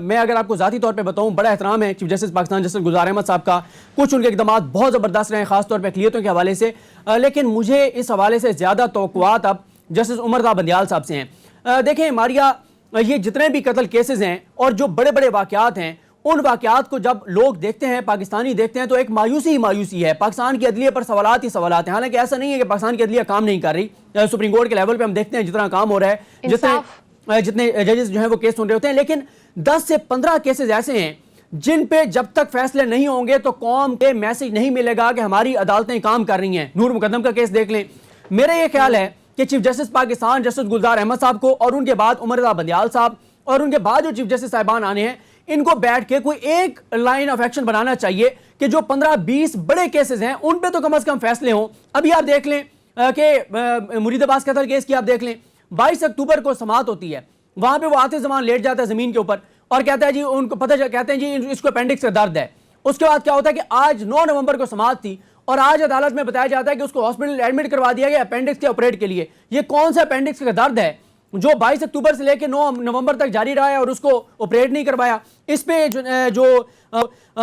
मैं अगर आपको ज़ाती तौर पे बताऊं, बड़ा एहतराम है चीफ जस्टिस पाकिस्तान जस्टिस गुलजार अहमद साहब का। कुछ उनके इक़दामात बहुत ज़बरदस्त रहे, खासतौर पर अक़लियतों के हवाले से, लेकिन मुझे इस हवाले से ज़्यादा तवक्कुआत अब जस्टिस उमर बंदियाल साहब से हैं। देखें मारिया, ये जितने भी कत्ल केसेस हैं और जो बड़े बड़े वाक़यात हैं, उन वाक़यात को जब लोग देखते हैं, पाकिस्तानी देखते हैं, तो एक मायूसी ही मायूसी है। पाकिस्तान की अदलिया पर सवालात ही सवालात हैं। हालांकि ऐसा नहीं है कि पाकिस्तान की अदलिया काम नहीं कर रही। सुप्रीम कोर्ट के लेवल पे हम देखते हैं जितना काम हो रहा है, जितने जजेस जो हैं वो केस सुन रहे होते हैं, लेकिन 10 से 15 केसेस ऐसे हैं जिन पे जब तक फैसले नहीं होंगे तो कौम के मैसेज नहीं मिलेगा कि हमारी अदालतें काम कर रही हैं। नूर मुकद्दम का केस देख लें। मेरा ये ख्याल है कि चीफ जस्टिस पाकिस्तान जस्टिस गुलजार अहमद साहब को और उनके बाद उमर बंदियाल साहब और उनके बाद जो चीफ जस्टिस साहिबान आने हैं, इनको बैठ के कोई एक लाइन ऑफ एक्शन बनाना चाहिए कि जो 15-20 बड़े केसेस हैं उन पे तो कम से कम फैसले हों। अभी आप देख लें कि मुरीद अब्बास कत्ल केस की आप देख लें, 22 अक्टूबर को समाअत होती है, वहां पे वो आते ज़मान लेट जाता है ज़मीन के ऊपर और कहता है जी, उनको पता कहते हैं जी इसको अपेंडिक्स का दर्द है। उसके बाद क्या होता है कि आज 9 नवंबर को समाअत थी और आज अदालत में बताया जाता है कि उसको हॉस्पिटल एडमिट करवा दिया गया अपेंडिक्स के ऑपरेट के लिए। ये कौन सा अपेंडिक्स का दर्द है जो 22 अक्टूबर से लेकर 9 नवंबर तक जारी रहा है और उसको ऑपरेट नहीं करवाया? इस पे जो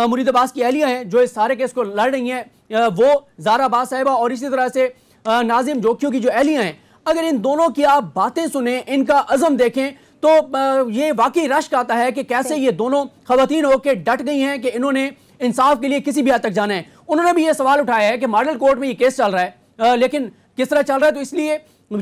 मुरीद अब्बास की अहलिया हैं जो इस सारे केस को लड़ रही हैं, वो ज़ारा अब्बास साहिबा और इसी तरह से नाजिम जोखियो की जो अहलिया हैं, अगर इन दोनों की आप बातें सुने, इनका अज़म देखें, तो ये वाकई रश्क आता है कि कैसे ये दोनों खवातीन होकर डट गई हैं कि इन्होंने इंसाफ के लिए किसी भी हद तक जाना है। उन्होंने भी ये सवाल उठाया है कि मॉडल कोर्ट में ये केस चल रहा है, लेकिन किस तरह चल रहा है, तो इसलिए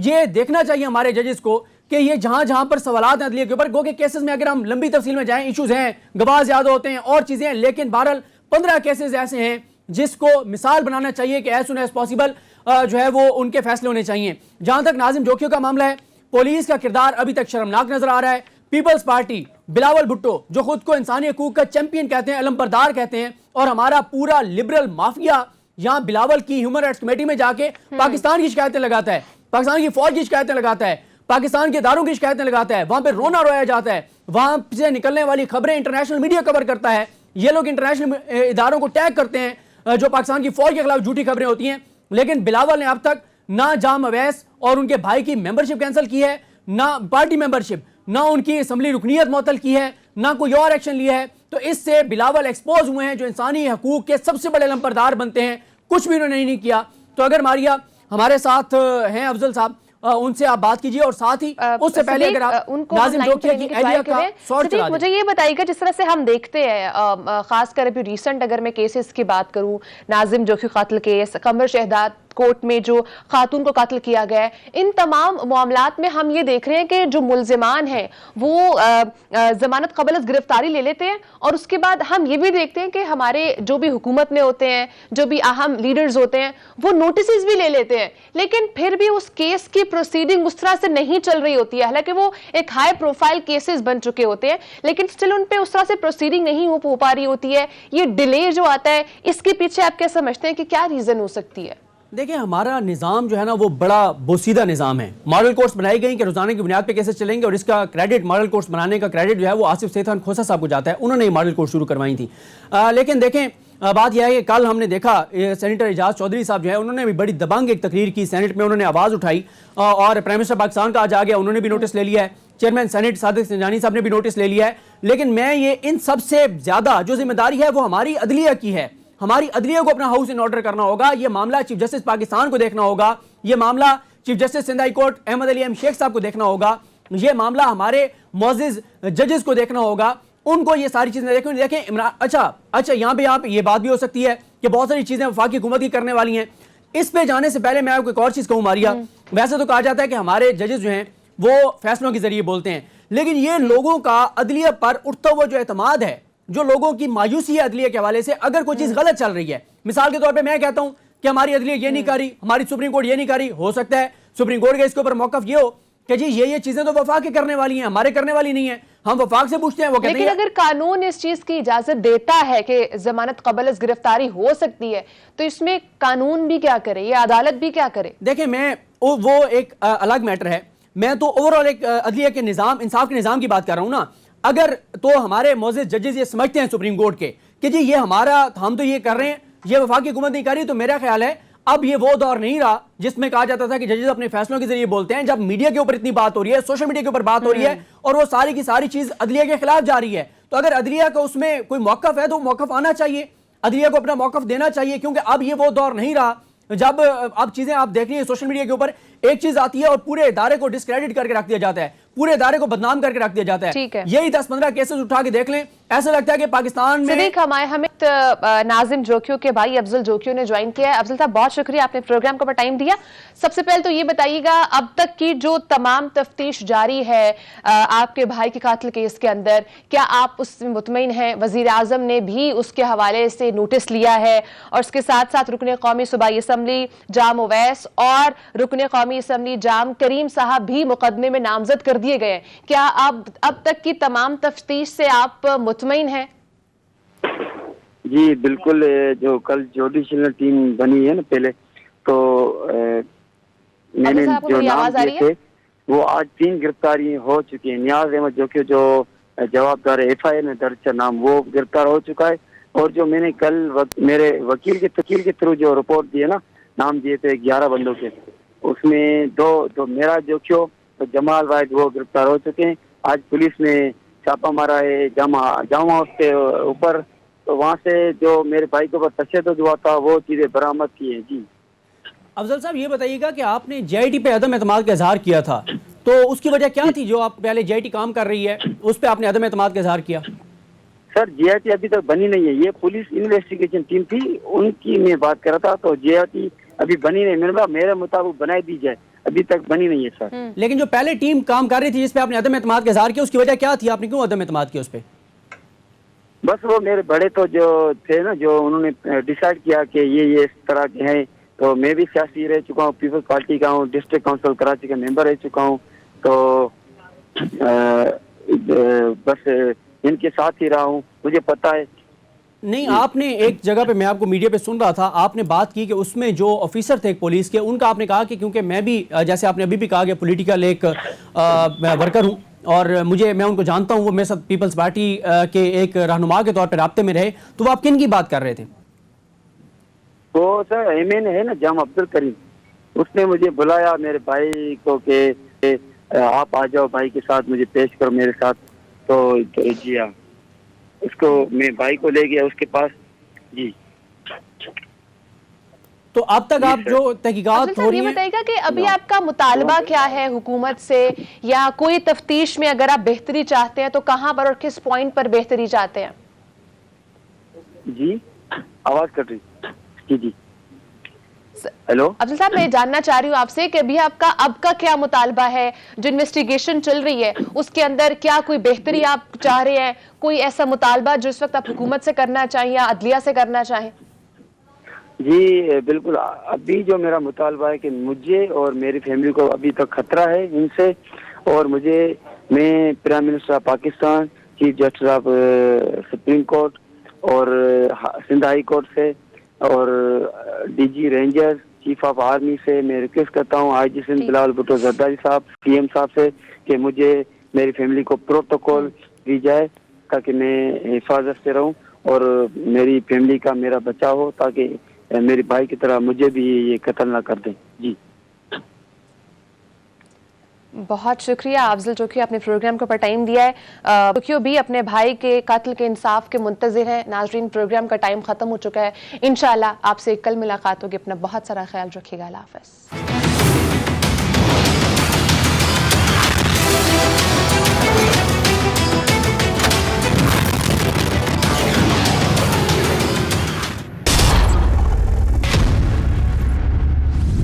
ये देखना चाहिए हमारे जजेस को कि ये जहां जहां पर सवालात हैं अदलिया के ऊपर, गो के केसेस में अगर हम लंबी तफसील में जाएं, इश्यूज हैं, गवाह ज्यादा होते हैं और चीजें हैं, लेकिन बहरहाल 15 केसेस ऐसे हैं जिसको मिसाल बनाना चाहिए कि एज सुन एज पॉसिबल जो है वो उनके फैसले होने चाहिए। जहां तक नाजिम जोखियो का मामला है, पुलिस का किरदार अभी तक शर्मनाक नजर आ रहा है। पीपल्स पार्टी, बिलावल भुट्टो जो खुद को इंसानी हकूक का चैंपियन कहते हैं, अलमबरदार कहते हैं, और हमारा पूरा लिबरल माफिया यहाँ बिलावल की ह्यूमन राइट्स कमेटी में जाके पाकिस्तान की शिकायतें लगाता है, पाकिस्तान की फौज की शिकायतें लगाता है, पाकिस्तान के इदारों की शिकायतें लगाता है, वहां पे रोना रोया जाता है, वहां से निकलने वाली खबरें इंटरनेशनल मीडिया कवर करता है। ये लोग इंटरनेशनल इदारों को टैग करते हैं जो पाकिस्तान की फौज के खिलाफ झूठी खबरें होती हैं। लेकिन बिलावल ने अब तक ना जाम अवैस और उनके भाई की मेंबरशिप कैंसिल की है, ना पार्टी मेंबरशिप, ना उनकी असम्बली रुकनीयत मुअत्तल की है, ना कोई और एक्शन लिया है। तो इससे बिलावल एक्सपोज हुए हैं जो इंसानी हकूक के सबसे बड़े अलमबरदार बनते हैं, कुछ भी उन्होंने नहीं किया। तो अगर मारिया हमारे साथ हैं अफजल साहब, उनसे आप बात कीजिए, और साथ ही उससे पहले अगर आप नाजिम जोखियो की अहलिया का शॉर्ट चला दें। मुझे ये बताइएगा, जिस तरह से हम देखते हैं खासकर अभी रिसेंट अगर मैं केसेस की बात करूं, नाजिम जोखियो कत्ल केस, कमर शहदाद कोर्ट में जो खातून को कत्ल किया गया है, इन तमाम मामलात में हम ये देख रहे हैं कि जो मुल्जिमान हैं वो जमानत कबल गिरफ्तारी ले लेते हैं, और उसके बाद हम ये भी देखते हैं कि हमारे जो भी हुकूमत में होते हैं, जो भी अहम लीडर्स होते हैं, वो नोटिस भी ले लेते हैं, लेकिन फिर भी उस केस की प्रोसीडिंग उस तरह से नहीं चल रही होती है। हालांकि वो एक हाई प्रोफाइल केसेस बन चुके होते हैं, लेकिन स्टिल उन पे उस तरह से प्रोसीडिंग नहीं हो पा रही होती है। ये डिले जो आता है, इसके पीछे आप क्या समझते हैं कि क्या रीजन हो सकती है? देखिए, हमारा निज़ाम जो है ना वो बड़ा बोसीदा निज़ाम है। मॉडल कोर्स बनाई गई कि रोजाना की बुनियाद पे कैसे चलेंगे, और इसका क्रेडिट, मॉडल कोर्स बनाने का क्रेडिट जो है वो आसिफ सईद खान खोसा साहब को जाता है। उन्होंने ये मॉडल कोर्स शुरू करवाई थी। लेकिन देखें, बात यह है कि कल हमने देखा सेनेटर एजाज चौधरी साहब जो है उन्होंने भी बड़ी दबंग एक तकरीर की, सेनेट में उन्होंने आवाज़ उठाई, और प्राइम मिनिस्टर पाकिस्तान का आज आ गया, उन्होंने भी नोटिस ले लिया है। चेयरमैन सेनेट सादिक सिंजानी साहब ने भी नोटिस ले लिया है। लेकिन मैं ये इन सबसे ज़्यादा जो जिम्मेदारी है वो हमारी अदलिया की है। हमारी अदलिया को अपना हाउस इन ऑर्डर करना होगा। ये मामला चीफ जस्टिस पाकिस्तान को देखना होगा, ये मामला chief justice Sindh high court Ahmed Ali M Sheikh sahab को देखना होगा, ये मामला हमारे मोअज़्ज़िज़ जजेस को देखना होगा, उनको ये सारी चीजें देखें। इमरान, अच्छा यहाँ पे ये बात भी हो सकती है कि बहुत सारी चीजें वफाकी हुकूमत की करने वाली हैं। इस पे जाने से पहले मैं आपको एक और चीज कहूँ मारिया, वैसे तो कहा जाता है कि हमारे जजेस जो हैं वो फैसलों के जरिए बोलते हैं, लेकिन ये लोगों का अदलिया पर उठता हुआ जो एतमाद है, जो लोगों की मायूसी है अदलिया के हवाले से, अगर कोई चीज गलत चल रही है, मिसाल के तौर पर मैं कहता हूं कि हमारी अदलिया ये नहीं कर रही, हमारी सुप्रीम कोर्ट ये नहीं कर रही, हो सकता है सुप्रीम कोर्ट के इसके ऊपर मौकफ ये हो कि जी ये चीजें तो वफाक के करने वाली हैं, हमारे करने वाली नहीं है, हम वफाक से पूछते हैं, वो कहते हैं। लेकिन अगर कानून इस चीज की इजाजत देता है कि जमानत कबल गिरफ्तारी हो सकती है, तो इसमें कानून भी क्या करे, ये अदालत भी क्या करे? देखिए, मैं वो एक अलग मैटर है, मैं तो ओवरऑल एक अदलिया के निजाम, इंसाफ के निजाम की बात कर रहा हूं ना। अगर तो हमारे मोअज़्ज़िज़ जजेस ये समझते हैं सुप्रीम कोर्ट के कि जी ये हमारा, हम तो ये कर रहे हैं, ये वफाकी हुकूमत नहीं कर रही, तो मेरा ख्याल है अब ये वो दौर नहीं रहा जिसमें कहा जाता था कि जजेस अपने फैसलों के जरिए बोलते हैं। जब मीडिया के ऊपर इतनी बात हो रही है, सोशल मीडिया के ऊपर बात हो रही है, और वो सारी की सारी चीज अदलिया के खिलाफ जा रही है, तो अगर अदलिया का उसमें कोई मौकफ है तो मौकफ आना चाहिए, अदलिया को अपना मौकफ देना चाहिए, क्योंकि अब ये वो दौर नहीं रहा जब अब चीजें आप देख रही है सोशल मीडिया के ऊपर एक चीज आती है और पूरे इदारे को डिस्क्रेडिट करके रख दिया जाता है, पूरे इदारे को बदनाम करके रख दिया जाता है। यही 10-15 केसेस उठा के देख लें, ऐसा लगता है कि पाकिस्तान में हमें नाजिम जोकियो के भाई अफजल जोकियो ने ज्वाइन किया है। अफजल साहब, बहुत शुक्रिया, आपने प्रोग्राम को टाइम दिया। सबसे पहले तो ये बताइएगा, अब तक की जो तमाम तफ्तीश जारी है आपके भाई के कातिल केस के अंदर, क्या आप उससे मुतमईन हैं? वजीर आजम ने भी उसके हवाले से नोटिस लिया है, और उसके साथ साथ रुकन कौमी सूबाई असम्बली जाम ओवैस और रुकन कौमी असम्बली जाम करीम साहब भी मुकदमे में नामजद कर दिए गए। क्या आप अब तक की तमाम तफ्तीश से आप मुतमईन हैं? जी बिल्कुल, जो कल जुडिशल टीम बनी है ना पहले, तो मैंने जो नाम दिए थे वो आज 3 गिरफ्तारी हो चुकी है। नियाज अहमद जोकियो जो जवाबदार FIR में दर्ज नाम, वो गिरफ्तार हो चुका है, और जो मैंने कल मेरे वकील के थ्रू जो रिपोर्ट दिए ना, नाम दिए थे 11 बंदों के, उसमें दो मेरा जोकियो तो जमाल वाहिद वो गिरफ्तार हो चुके हैं। आज पुलिस ने छापा मारा है जामा हाउस के ऊपर, तो वहाँ से जो मेरे भाई के ऊपर तशद्दुद हुआ था वो चीजें बरामद की है। जी अफजल साहब, ये बताइएगा कि आपने JIT पे अदम एतमाद का इजहार किया था, तो उसकी वजह क्या थी? जो आप पहले JIT काम कर रही है उस पर आपने अदम एतमाद का इजहार किया। सर JIT अभी तक बनी नहीं है, ये पुलिस इन्वेस्टिगेशन टीम थी, उनकी मैं बात कर रहा था, तो JIT अभी बनी नहीं, मेरे मुताबिक बनाई दी जाए, अभी तक बनी नहीं है सर। लेकिन जो पहले टीम काम कर रही थी जिसपे आपने अदम एतमाद का इजहार किया, उसकी वजह क्या थी? आपने क्यों अदम एतमाद किया उस पर? बस वो मेरे बड़े तो जो थे ना, जो उन्होंने डिसाइड किया कि ये इस तरह के हैं, तो मैं भी सियासी रह चुका हूँ, पीपल्स पार्टी का हूँ, डिस्ट्रिक्ट काउंसिल कराची का मेंबर रह चुका हूँ, तो बस इनके साथ ही रहा हूँ, मुझे पता है। नहीं, आपने एक जगह पे, मैं आपको मीडिया पे सुन रहा था, आपने बात की कि उसमें जो ऑफिसर थे पुलिस के, उनका आपने कहा कि क्योंकि मैं भी, जैसे आपने अभी भी कहा कि पॉलिटिकल एक वर्कर हूँ और मैं उनको जानता हूँ, वो मेरे साथ पीपल्स पार्टी के एक रहनुमा के तौर पर राब्ते में रहे, तो वो आप किन की बात कर रहे थे? तो सर MN है ना जाम अब्दुल करीम, उसने मुझे बुलाया मेरे भाई को कि आप आ जाओ भाई के साथ, मुझे पेश करो मेरे साथ, तो जी हाँ, उसको मैं भाई को ले गया उसके पास। जी, तो अब तक आप जो तहकीकात हो रही है, बताइएगा कि अभी आपका मुतालबा क्या है हुकूमत से, या कोई तफ्तीश में अगर आप बेहतरी चाहते हैं तो कहां पर और किस पॉइंट पर बेहतरी चाहते हैं? जी आवाज कट रही। जी हेलो अफजल साहब, मैं जानना चाह रही हूँ आपसे कि अभी आपका क्या मुतालबा है? जो इन्वेस्टिगेशन चल रही है उसके अंदर क्या कोई बेहतरी आप चाह रहे हैं? कोई ऐसा मुतालबा जो इस वक्त आप हुकूमत से करना चाहें या अदलिया से करना चाहें? जी बिल्कुल, अभी जो मेरा मुतालबा है कि मुझे और मेरी फैमिली को अभी तक खतरा है इनसे, और मैं prime minister of Pakistan, chief justice of supreme court और सिंध हाई कोर्ट से और DG ranger, chief of army से मैं रिक्वेस्ट करता हूँ, आईजी सिंध बिलावल भुट्टो जरदारी साहब, सीएम साहब से, कि मुझे मेरी फैमिली को प्रोटोकॉल दी जाए ताकि मैं हिफाजत से रहूँ और मेरी फैमिली का मेरा बचाव हो, ताकि मेरे भाई की तरह मुझे भी ये कत्ल ना कर दें। जी बहुत शुक्रिया अफजल चौकी, आपने प्रोग्राम के ऊपर टाइम दिया है। टोक्यो भी अपने भाई के कत्ल के इंसाफ के मुंतज़िर हैं। नाजरीन, प्रोग्राम का टाइम खत्म हो चुका है। इंशाल्लाह आपसे कल मुलाकात होगी। अपना बहुत सारा ख्याल रखिएगा। अल्लाह हाफ़िज़।